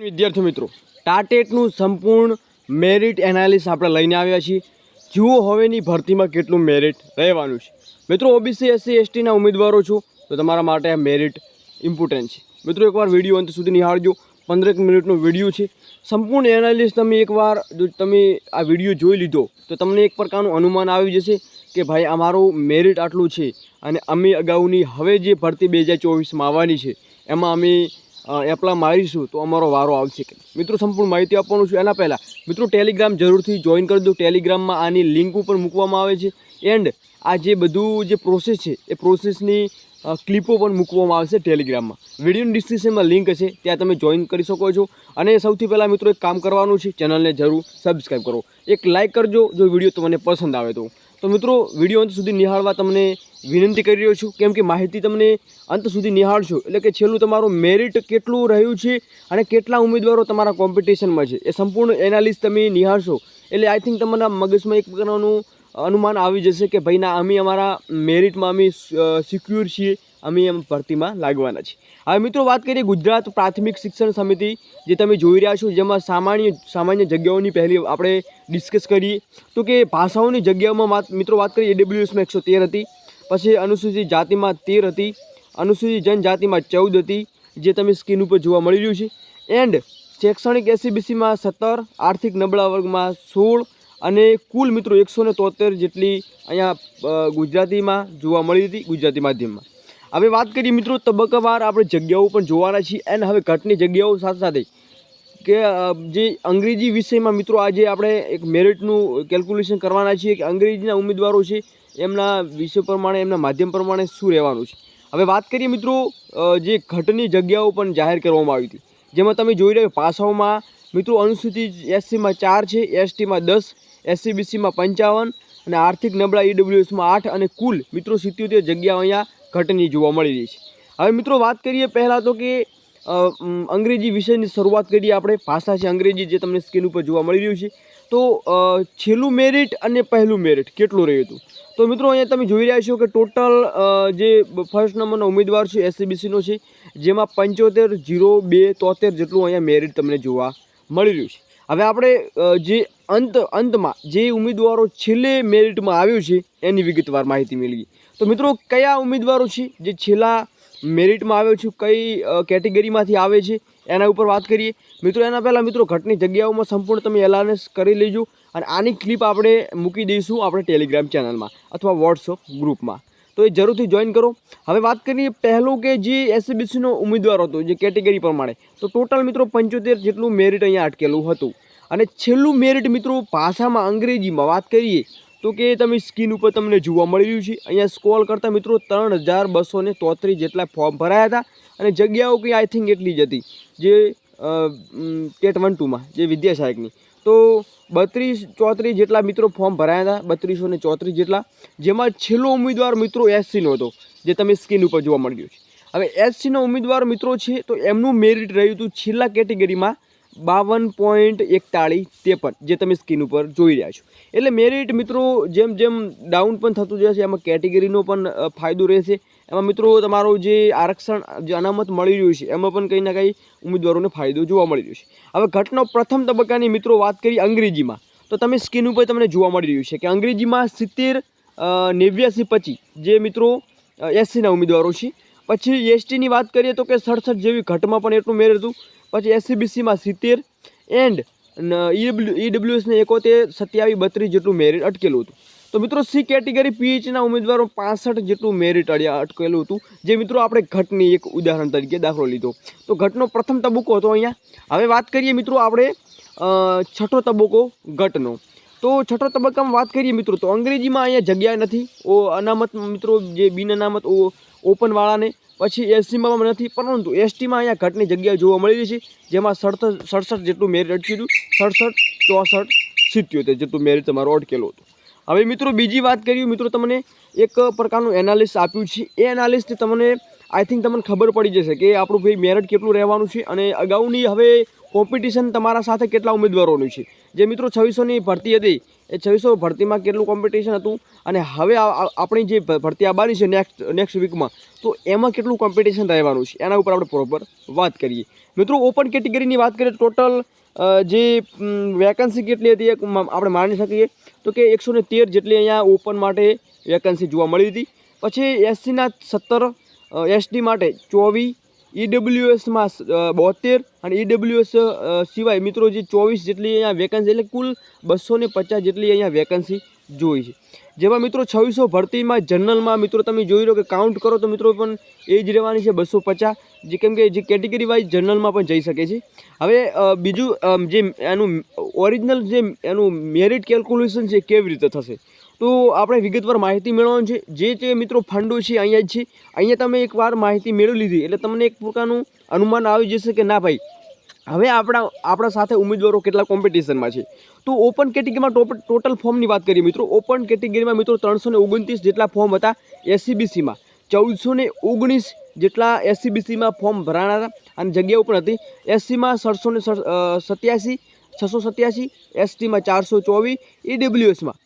વિદ્યાર્થી મિત્રો, ટાટેટનું સંપૂર્ણ મેરિટ એનાલિસિસ આપણે લઈને આવ્યા છીએ. જુઓ હવેની ભરતીમાં કેટલું મેરિટ રહેવાનું છે. મિત્રો, ઓબીસી એસસી એસટીના ઉમેદવારો છો તો તમારા માટે આ મેરિટ ઇમ્પોર્ટન્ટ છે. મિત્રો, એકવાર વિડીયો અંત સુધી નિહાળજો. 15 મિનિટનો વિડીયો છે. સંપૂર્ણ એનાલિસિસ તમે એકવાર જો તમે આ વિડીયો જોઈ લીધો તો તમને એક પ્રકારનું અનુમાન આવી જશે કે ભાઈ અમારું મેરિટ આટલું છે અને અમે અગાઉની હવે જે ભરતી 2024માં આવવાની છે એમાં અમે એપ્લાય મારીશું તો અમારો વારો આવશે કે. મિત્રો, સંપૂર્ણ માહિતી આપવાનું છું. એના પહેલાં મિત્રો ટેલિગ્રામ જરૂરથી જોઈન કરી દો. ટેલિગ્રામમાં આની લિંક ઉપર મૂકવામાં આવે છે એન્ડ આ જે બધું જે પ્રોસેસ છે એ પ્રોસેસની ક્લિપો પણ મૂકવામાં આવશે ટેલિગ્રામમાં. વિડીયોની ડિસ્ક્રિપ્શનમાં લિંક છે, ત્યાં તમે જોઈન કરી શકો છો. અને સૌથી પહેલાં મિત્રો એક કામ કરવાનું છે, ચેનલને જરૂર સબસ્ક્રાઈબ કરો, એક લાઇક કરજો જો વિડીયો તમને પસંદ આવે તો. તો મિત્રો, વિડીયો અંત સુધી નિહાળવા તમને વિનંતી કરી રહ્યો છું, કેમ કે માહિતી તમને અંત સુધી નિહાળશો એટલે કે છેલ્લું તમારું મેરિટ કેટલું રહ્યું છે અને કેટલા ઉમેદવારો તમારા કોમ્પિટિશનમાં છે એ સંપૂર્ણ એનાલિસિસ તમે નિહાળશો એટલે આઈ થિંક તમારા મગજમાં એક પ્રકારનું અનુમાન આવી જશે કે ભાઈ ના અમે અમારા મેરિટમાં અમે સિક્યોર છીએ, અમે એમ ભરતીમાં લાગવાના છીએ. હવે મિત્રો વાત કરીએ ગુજરાત પ્રાથમિક શિક્ષણ સમિતિ જે તમે જોઈ રહ્યા છો, જેમાં સામાન્ય જગ્યાઓની પહેલી આપણે ડિસ્કસ કરીએ તો કે ભાષાઓની જગ્યાઓમાં મિત્રો વાત કરીએ AWSમાં 113 હતી, પછી અનુસૂચિત જાતિમાં 13 હતી, અનુસૂચિત જનજાતિમાં 14 હતી જે તમે સ્ક્રીન ઉપર જોવા મળી રહ્યું છે. એન્ડ શૈક્ષણિક SCBCમાં 17, આર્થિક નબળા વર્ગમાં 16 અને કુલ મિત્રો 173 જેટલી અહીંયા ગુજરાતીમાં જોવા મળી હતી, ગુજરાતી માધ્યમમાં. હવે વાત કરીએ મિત્રો તબક્કાવાર આપણે જગ્યાઓ પણ જોવાના છીએ અને હવે ઘટની જગ્યાઓ સાથે સાથે કે જે અંગ્રેજી વિષયમાં મિત્રો આજે આપણે એક મેરિટનું કેલ્ક્યુલેશન કરવાના છીએ કે અંગ્રેજીના ઉમેદવારો છે એમના વિષય પ્રમાણે એમના માધ્યમ પ્રમાણે શું રહેવાનું છે. હવે વાત કરીએ મિત્રો જે ઘટની જગ્યાઓ પણ જાહેર કરવામાં આવી હતી, જેમાં તમે જોઈ રહ્યા ભાષાઓમાં મિત્રો અનુસૂચિત SCમાં 4 છે, STમાં 10, SCBCમાં 55 અને આર્થિક નબળા EWSમાં 8 અને કુલ મિત્રો 77 જગ્યાઓ અહીંયા ઘટની જોવા મળી રહી છે. હવે મિત્રો વાત કરીએ પહેલાં તો કે અંગ્રેજી વિષયની શરૂઆત કરીએ આપણે. ભાષા છે અંગ્રેજી જે તમને સ્ક્રીન ઉપર જોવા મળી રહ્યું છે. તો છેલ્લું મેરિટ અને પહેલું મેરિટ કેટલું રહ્યું હતું તો મિત્રો અહીંયા તમે જોઈ રહ્યા છો કે ટોટલ જે ફર્સ્ટ નંબરનો ઉમેદવાર છે SCBCનો છે, જેમાં 75,073 જેટલું અહીંયા મેરિટ તમને જોવા મળી રહ્યું છે. હવે આપણે જે અંતમાં જે ઉમેદવારો છેલ્લે મેરિટમાં આવ્યું છે એની વિગતવાર માહિતી મેળવીએ. તો મિત્રો કયા ઉમેદવારો છે જે છેલ્લા મેરિટમાં આવ્યો છે, કઈ કેટેગરીમાંથી આવે છે એના ઉપર વાત કરીએ. મિત્રો એના પહેલાં મિત્રો ઘટની જગ્યાઓમાં સંપૂર્ણ તમે એનાલિસિસ કરી લેજો અને આની ક્લિપ આપણે મૂકી દઈશું આપણે ટેલિગ્રામ ચેનલમાં અથવા વોટ્સઅપ ગ્રુપમાં, તો એ જરૂરથી જોઈન કરો. હવે વાત કરીએ પહેલું કે જે SCBCનો ઉમેદવાર હતો જે કેટેગરી પ્રમાણે, તો ટોટલ મિત્રો 75 જેટલું મેરિટ અહીંયા અટકેલું હતું. અને છેલ્લું મેરિટ મિત્રો ભાષામાં અંગ્રેજીમાં વાત કરીએ તો કે તમે સ્ક્રીન ઉપર તમને જોવા મળી રહ્યું છે. અહીંયા સ્ક્રોલ કરતાં મિત્રો 3,233 જેટલા ફોર્મ ભરાયા હતા અને જગ્યાઓ કંઈ આઈ થિંક એટલી જ હતી જે ટેટ 1-2માં જે વિદ્યા સહાયકની. તો 32-34 જેટલા મિત્રો ફોર્મ ભરાયા હતા, 3234 જેટલા, જેમાં છેલ્લો ઉમેદવાર મિત્રો SCનો હતો જે તમે સ્ક્રીન ઉપર જોવા મળી રહ્યું છે. હવે SCનો ઉમેદવાર મિત્રો છે તો એમનું મેરિટ રહ્યું હતું છેલ્લા કેટેગરીમાં 52.4153 જે તમે સ્ક્રીન ઉપર જોઈ રહ્યા છો. એટલે મેરિટ મિત્રો જેમ જેમ ડાઉન પણ થતું જશે એમાં કેટેગરીનો પણ ફાયદો રહેશે. એમાં મિત્રો તમારો જે આરક્ષણ જે અનામત મળી રહ્યું છે એમાં પણ કંઈ ના કંઈ ઉમેદવારોને ફાયદો જોવા મળી રહ્યો છે. હવે ઘટનો પ્રથમ તબક્કાની મિત્રો વાત કરીએ અંગ્રેજીમાં, તો તમે સ્ક્રીન ઉપર તમને જોવા મળી રહ્યું છે કે અંગ્રેજીમાં 70, 89, 25 જે મિત્રો SCના ઉમેદવારો છે. પછી STની વાત કરીએ તો કે 67 જેવી ઘટમાં પણ એટલું મેરિટ હતું. પછી SCBCમાં 70 એન્ડ EWSને 71, 27, 32 જેટલું મેરિટ અટકેલું હતું. તો મિત્રો C કેટેગરી PHના ઉમેદવારો 65 જેટલું મેરિટ અટકેલું હતું, જે મિત્રો આપણે ઘટની એક ઉદાહરણ તરીકે દાખલો લીધો. તો ઘટનો પ્રથમ તબક્કો હતો અહીંયા. હવે વાત કરીએ મિત્રો આપણે છઠ્ઠો તબક્કો ઘટનો. તો છઠ્ઠો તબક્કામાં વાત કરીએ મિત્રો તો અંગ્રેજીમાં અહીંયા જગ્યા નથી, અનામત મિત્રો જે બિન અનામત ઓપનવાળાને, પછી SCમાં નથી, પરંતુ STમાં અહીંયા ઘટની જગ્યા જોવા મળી રહી છે, જેમાં 67 જેટલું મેરિટ અટકેલું, 67, 64, 77 જેટલું મેરિટ તમારું અટકેલું હતું. હવે મિત્રો બીજી વાત કરીએ મિત્રો તમને એક પ્રકારનું એનાલિસિસ આપ્યું છે. એ એનાલિસિસથી તમને આઈ થિંક તમને ખબર પડી જશે કે આપણું ભાઈ મેરિટ કેટલું રહેવાનું છે અને અગાઉની હવે કોમ્પિટિશન તમારા સાથે કેટલા ઉમેદવારોનું છે. જે મિત્રો 2600ની ભરતી હતી એ 2600 ભરતીમાં કેટલું કોમ્પિટિશન હતું અને હવે આપણી જે ભરતી આવવાની છે નેક્સ્ટ વીકમાં, તો એમાં કેટલું કોમ્પિટિશન રહેવાનું છે એના ઉપર આપણે પ્રોપર વાત કરીએ. મિત્રો ઓપન કેટેગરીની વાત કરીએ ટોટલ જે વેકન્સી કેટલી હતી આપણે માની શકીએ તો કે 113 જેટલી અહીંયા ઓપન માટે વેકન્સી જોવા મળી હતી. પછી એસસીના 17, એસટી માટે 24, ઈડબ્લ્યુએસમાં 72 અને ઈડબ્લ્યુએસ સિવાય મિત્રો જે 24 જેટલી અહીંયા વેકન્સી, એટલે કુલ 250 જેટલી અહીંયા વેકન્સી જોઈ છે. જેમાં મિત્રો 2600 ભરતીમાં જનરલમાં મિત્રો તમે જોઈ લો કે કાઉન્ટ કરો તો મિત્રો પણ એ જ રહેવાની છે 250, જે કેમ કે જે કેટેગરી વાઇઝ જનરલમાં પણ જઈ શકે છે. હવે બીજું જે એનું ઓરિજિનલ જે એનું મેરિટ કેલ્ક્યુલેશન છે કેવી રીતે થશે તો આપણે વિગતવાર માહિતી મેળવવાની છે. જે મિત્રો ફંડો છે અહીંયા જ છે. અહીંયા તમે એકવાર માહિતી મેળવી લીધી એટલે તમને એક પ્રકારનું અનુમાન આવી જશે કે ના ભાઈ હવે આપણા સાથે ઉમેદવારો કેટલા કોમ્પિટિશનમાં છે. તો ઓપન કેટેગરીમાં ટોટલ ફોર્મની વાત કરીએ મિત્રો. ઓપન કેટેગરીમાં મિત્રો 329 જેટલા ફોર્મ હતા. એસસીબીસીમાં 1419 જેટલા એસસીબીસીમાં ફોર્મ ભરાણા હતા અને જગ્યાઓ પણ હતી. એસસીમાં 687, એસટીમાં 424, ઈડબ્લ્યુએસમાં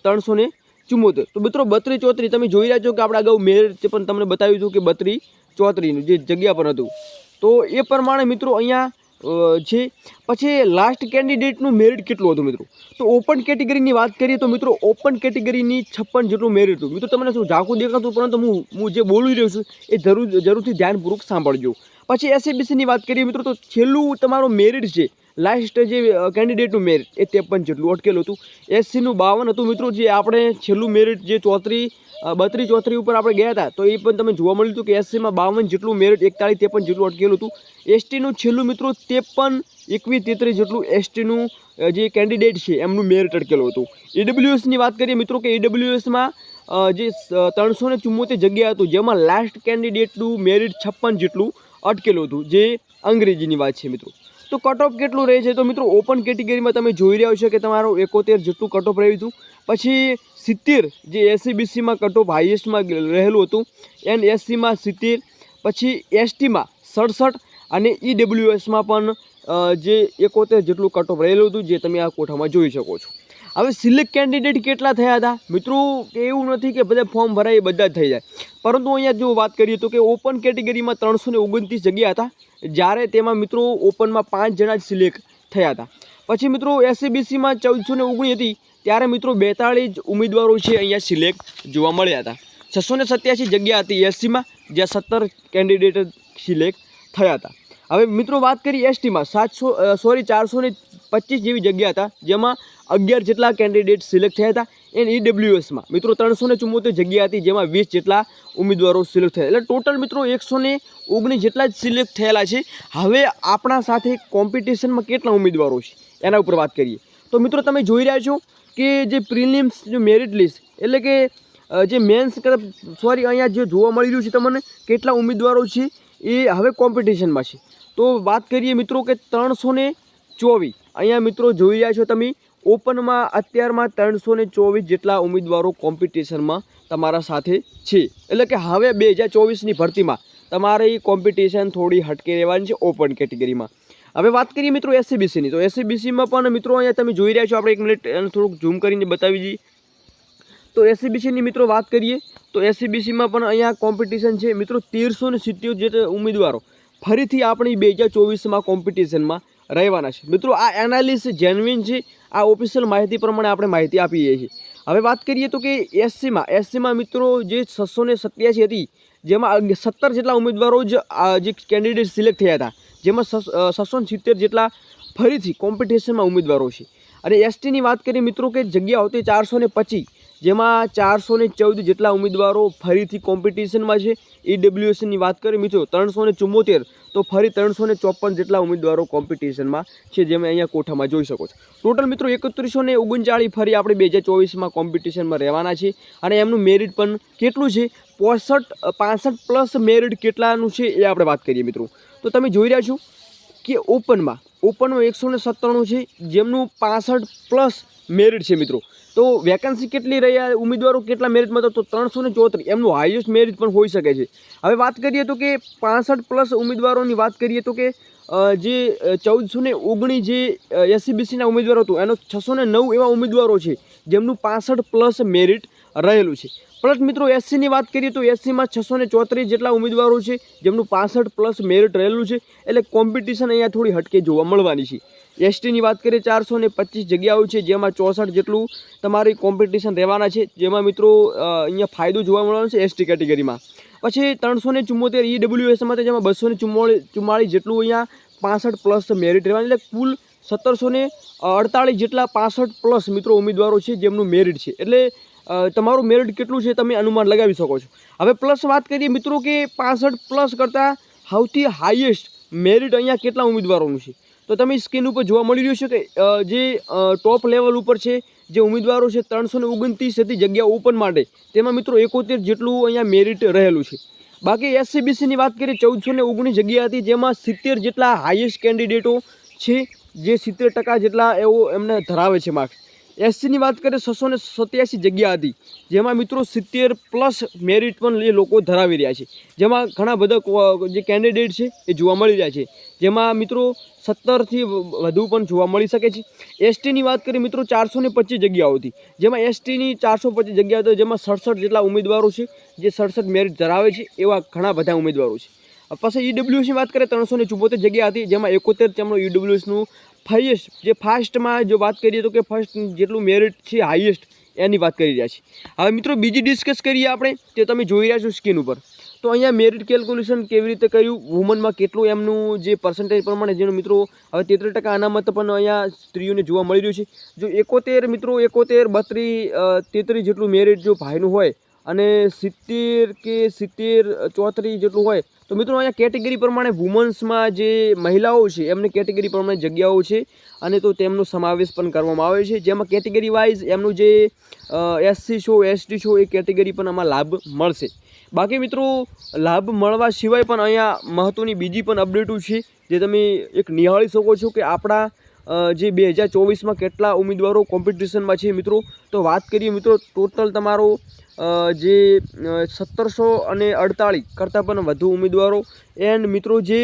374. તો મિત્રો 32, 34 તમે જોઈ રહ્યા છો કે આપણે અગાઉ મેરિટ પણ તમને બતાવ્યું હતું કે 32, 34નું જે જગ્યા પર હતું. તો એ પ્રમાણે મિત્રો અહીંયા છે. પછી લાસ્ટ કેન્ડિડેટનું મેરિટ કેટલું હતું મિત્રો? તો ઓપન કેટેગરીની વાત કરીએ તો મિત્રો ઓપન કેટેગરીની 56 જેટલું મેરિટ હતું. મિત્રો તમને શું ઝાંખું દેખાતું, પરંતુ હું જે બોલી રહ્યો છું એ જરૂરથી ધ્યાનપૂર્વક સાંભળજો. પછી એસસીબીસીની વાત કરીએ મિત્રો તો છેલ્લું તમારું મેરિટ છે, લાસ્ટ જે કેન્ડિડેટનું મેરિટ એ 53 જેટલું અટકેલું હતું. એસસીનું 52 હતું મિત્રો. જે આપણે છેલ્લું મેરિટ જે 32, 34 ઉપર આપણે ગયા હતા તો એ પણ તમે જોવા મળ્યું હતું કે એસસીમાં 52 જેટલું મેરિટ 41, 53 જેટલું અટકેલું હતું. એસટીનું છેલ્લું મિત્રો 53, 21, 33 જેટલું એસટીનું જે કેન્ડિડેટ છે એમનું મેરિટ અટકેલું હતું. ઈડબ્લ્યુએસની વાત કરીએ મિત્રો કે ઈડબ્લ્યુએસમાં જે 374 જગ્યા હતું જેમાં લાસ્ટ કેન્ડિડેટનું મેરિટ 56 જેટલું અટકેલું હતું, જે અંગ્રેજીની વાત છે મિત્રો. તો કટ ઓફ કેટલું રહે છે તો મિત્રો ઓપન કેટેગરીમાં તમે જોઈ રહ્યા છો કે તમારું 71 જેટલું કટ ઓફ રહ્યું હતું. પછી 70 જે એસસીબીસીમાં કટ ઓફ હાઈએસ્ટમાં રહેલું હતું, એસસીમાં 70, પછી એસટીમાં 67 અને ઈડબ્લ્યુએસમાં પણ જે 71 જેટલું કટ ઓફ રહેલું હતું, જે તમે આ કોઠામાં જોઈ શકો છો. હવે સિલેક્ટ કેન્ડિડેટ કેટલા થયા હતા મિત્રો? એવું નથી કે બધા ફોર્મ ભરાય એ બધા જ થઈ જાય, પરંતુ અહીંયા જો વાત કરીએ તો કે ઓપન કેટેગરીમાં 329 જગ્યા હતા, જ્યારે તેમાં મિત્રો ઓપનમાં 5 જણા જ સિલેક્ટ થયા હતા. પછી મિત્રો એસસીબીસીમાં 1419 હતી, ત્યારે મિત્રો 42 ઉમેદવારો છે અહીંયા સિલેક્ટ જોવા મળ્યા હતા. 687 જગ્યા હતી એસસીમાં, જ્યાં 17 કેન્ડિડેટ સિલેક્ટ થયા હતા. હવે મિત્રો વાત કરીએ એસટીમાં 425 જેવી જગ્યા હતા, જેમાં 11 જેટલા કેન્ડિડેટ સિલેક્ટ થયા હતા. ઈડબ્લ્યુએસમાં મિત્રો 374 જગ્યા હતી, જેમાં 20 જેટલા ઉમેદવારો સિલેક્ટ થયા. એટલે ટોટલ મિત્રો 119 જેટલા જ સિલેક્ટ થયેલા છે. હવે આપણા સાથે કોમ્પિટિશનમાં કેટલા ઉમેદવારો છે એના ઉપર વાત કરીએ તો મિત્રો તમે જોઈ રહ્યા છો કે જે પ્રિલિમ્સ જે મેરિટ લિસ્ટ એટલે કે જે મેન્સ અહીંયા જે જોવા મળી રહ્યું છે તમને કેટલા ઉમેદવારો છે એ હવે કોમ્પિટિશનમાં છે. તો વાત કરીએ મિત્રો કે 324 અહીંયા મિત્રો જોઈ રહ્યા છો તમે ઓપનમાં અત્યારમાં 324 જેટલા ઉમેદવારો કોમ્પિટિશનમાં તમારા સાથે છે. એટલે કે હવે 2024ની ભરતીમાં તમારી કોમ્પિટિશન થોડી હટકે રહેવાની છે ઓપન કેટેગરીમાં. હવે વાત કરીએ મિત્રો એસસીબીસીની, તો એસસીબીસીમાં પણ મિત્રો અહીંયા તમે જોઈ રહ્યા છો, આપણે 1 મિનિટ એને થોડુંક ઝૂમ કરીને બતાવી દઈએ. તો એસસીબીસીની મિત્રો વાત કરીએ તો એસસીબીસીમાં પણ અહીંયા કોમ્પિટિશન છે મિત્રો 1370 જેટલા ઉમેદવારો ફરીથી આપણી 2024માં કોમ્પિટિશનમાં રહેવાના છે. મિત્રો આ એનાલિસિસ જેન્યુઇન છે, આ ઓફિશિયલ માહિતી પ્રમાણે આપણે માહિતી આપીએ છીએ. હવે વાત કરીએ તો કે એસસીમાં મિત્રો જે 687 હતી, જેમાં 17 જેટલા ઉમેદવારો જ જે કેન્ડિડેટ સિલેક્ટ થયા હતા, જેમાં 670 જેટલા ફરીથી કોમ્પિટિશનમાં ઉમેદવારો છે. અને એસટીની વાત કરીએ મિત્રો કે જગ્યા હતી 425, જેમાં 414 જેટલા ઉમેદવારો ફરીથી કોમ્પિટિશનમાં છે. ઈડબ્લ્યુએસની વાત કરીએ મિત્રો 374, તો ફરી 354 જેટલા ઉમેદવારો કોમ્પિટિશનમાં છે, જે મેં અહીંયા કોઠામાં જોઈ શકો છો. ટોટલ મિત્રો 3139 ફરી આપણે 2024માં કોમ્પિટિશનમાં રહેવાના છે. અને એમનું મેરિટ પણ કેટલું છે 65 પ્લસ મેરિટ કેટલાનું છે એ આપણે વાત કરીએ મિત્રો. તો તમે જોઈ રહ્યા છો કે ઓપનમાં 197 છે, જેમનું 65+ મેરિટ છે મિત્રો. તો વેકન્સી કેટલી રહ્યા, ઉમેદવારો કેટલા મેરિટમાં તો 334, એમનું હાઈએસ્ટ મેરિટ પણ હોઈ શકે છે. હવે વાત કરીએ તો કે 65+ ઉમેદવારોની વાત કરીએ તો કે જે 1419 જે SCBCના ઉમેદવારો હતું એનો 609 એવા ઉમેદવારો છે જેમનું 65+ મેરિટ રહેલું છે. પ્લસ મિત્રો એસસીની વાત કરીએ તો એસસીમાં 634 જેટલા ઉમેદવારો છે જેમનું 65+ મેરિટ રહેલું છે. એટલે કોમ્પિટિશન અહીંયા થોડી હટકે જોવા મળવાની છે. એસટીની વાત કરીએ 425 જગ્યાઓ છે, જેમાં 64 જેટલું તમારી કોમ્પિટિશન રહેવાના છે, જેમાં મિત્રો અહીંયા ફાયદો જોવા મળવાનો છે એસટી કેટેગરીમાં. પછી 374 EWS માટે, જેમાં 244 જેટલું અહીંયા 65+ મેરિટ રહેવાનું, એટલે કુલ 1748 જેટલા 65+ મિત્રો ઉમેદવારો છે જેમનું મેરિટ છે. એટલે તમારું મેરિટ કેટલું છે તમે અનુમાન લગાવી શકો છો. હવે પ્લસ વાત કરીએ મિત્રો કે 65+ કરતાં સૌથી હાઈએસ્ટ મેરિટ અહીંયા કેટલા ઉમેદવારોનું છે, તો તમે સ્ક્રીન ઉપર જોવા મળી રહ્યું છે કે જે ટોપ લેવલ ઉપર છે જે ઉમેદવારો છે 329 હતી જગ્યા ઓપન માટે, તેમાં મિત્રો 71 જેટલું અહીંયા મેરિટ રહેલું છે. બાકી SCBCની વાત કરીએ 1419 જગ્યા હતી, જેમાં 70 જેટલા હાઈએસ્ટ કેન્ડિડેટો છે, જે 70% જેટલા એવો એમને ધરાવે છે માર્ક્સ. એસસીની વાત કરીએ 687 જગ્યા હતી, જેમાં મિત્રો 70+ મેરિટ પણ એ લોકો ધરાવી રહ્યા છે, જેમાં ઘણા બધા જે કેન્ડિડેટ છે એ જોવા મળી રહ્યા છે, જેમાં મિત્રો 17થી વધુ પણ જોવા મળી શકે છે. એસટીની વાત કરીએ મિત્રો 425 જગ્યાઓ હતી, જેમાં એસટીની 425 જગ્યા હતી, જેમાં 67 જેટલા ઉમેદવારો છે જે 67 મેરિટ ધરાવે છે, એવા ઘણા બધા ઉમેદવારો છે. પછી EWSની વાત કરીએ 374 જગ્યા હતી, જેમાં 71 તેમનો EWSનું જે ફાસ્ટમાં જો વાત કરીએ તો કે ફર્સ્ટ જેટલું મેરિટ છે હાઈએસ્ટ એની વાત કરી રહ્યા છે. હવે મિત્રો બીજી ડિસ્કસ કરીએ આપણે, તે તમે જોઈ રહ્યા છો સ્ક્રીન ઉપર. તો અહીંયા મેરિટ કેલ્ક્યુલેશન કેવી રીતે કર્યું, વુમનમાં કેટલું એમનું જે પર્સન્ટેજ પ્રમાણે, જેનું મિત્રો હવે 73% અનામત પણ અહીંયા સ્ત્રીઓને જોવા મળી રહ્યું છે. જો 71 મિત્રો 71, 32, 33 જેટલું મેરિટ જો ભાઈનું હોય અને 70 કે 70, 34 જેટલું હોય, તો મિત્રો અહીંયા કેટેગરી પ્રમાણે વુમન્સમાં જે મહિલાઓ છે એમને કેટેગરી પ્રમાણે જગ્યાઓ છે અને તો તેમનો સમાવેશ પણ કરવામાં આવે છે, જેમાં કેટેગરી વાઇઝ એમનું જે SC છો ST છો એ કેટેગરી પણ આમાં લાભ મળશે. બાકી મિત્રો લાભ મળવા સિવાય પણ અહીંયા મહત્ત્વની બીજી પણ અપડેટો છે જે તમે એક નિહાળી શકો છો કે આપણા જે 2024માં કેટલા ઉમેદવારો કોમ્પિટિશનમાં છે મિત્રો. તો વાત કરીએ મિત્રો ટોટલ તમારો જે 1748 કરતાં પણ વધુ ઉમેદવારો એન્ડ મિત્રો જે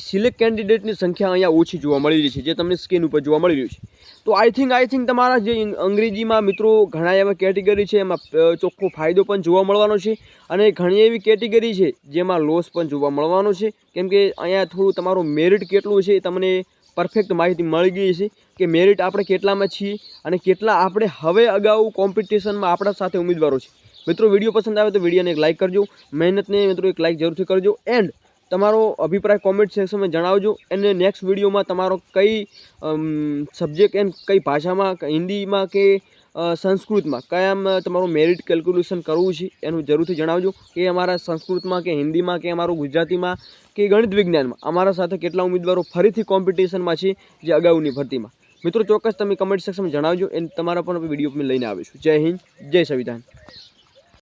સિલેક્ટ કેન્ડિડેટની સંખ્યા અહીંયા ઓછી જોવા મળી રહી છે, જે તમને સ્ક્રીન ઉપર જોવા મળી રહ્યું છે. તો આઈ થિંક તમારા જે અંગ્રેજીમાં મિત્રો ઘણા એવા કેટેગરી છે એમાં ચોખ્ખો ફાયદો પણ જોવા મળવાનો છે, અને ઘણી એવી કેટેગરી છે જેમાં લોસ પણ જોવા મળવાનો છે, કેમ કે અહીંયા થોડું તમારું મેરિટ કેટલું છે તમને પરફેક્ટ માહિતી મળી ગઈ છે કે મેરિટ આપણે કેટલામાં છીએ અને કેટલા આપણે હવે અગાઉ કોમ્પિટિશનમાં આપણા સાથે ઉમેદવારો છે. મિત્રો વિડીયો પસંદ આવે તો વિડીયોને એક લાઇક કરજો, મહેનતને મિત્રો એક લાઇક જરૂરથી કરજો, એન્ડ તમારો અભિપ્રાય કોમેન્ટ સેક્શનમાં જણાવજો. અને નેક્સ્ટ વિડીયોમાં તમારો કઈ સબ્જેક્ટ એન્ડ કઈ ભાષામાં, હિન્દીમાં કે સંસ્કૃતમાં કયામાં તમારું મેરિટ કેલ્ક્યુલેશન કરવું છે એનું જરૂરથી જણાવજો, કે અમારા સંસ્કૃતમાં કે હિન્દીમાં કે અમારું ગુજરાતીમાં કે ગણિત વિજ્ઞાનમાં અમારા સાથે કેટલા ઉમેદવારો ફરીથી કોમ્પિટિશનમાં છે જે અગાઉની ભરતીમાં. મિત્રો ચોક્કસ તમે કમેન્ટ સેક્શનમાં જણાવજો, અને તમારા પણ વિડીયો લઈને આવીશું. જય હિન્દ, જય સંવિધાન.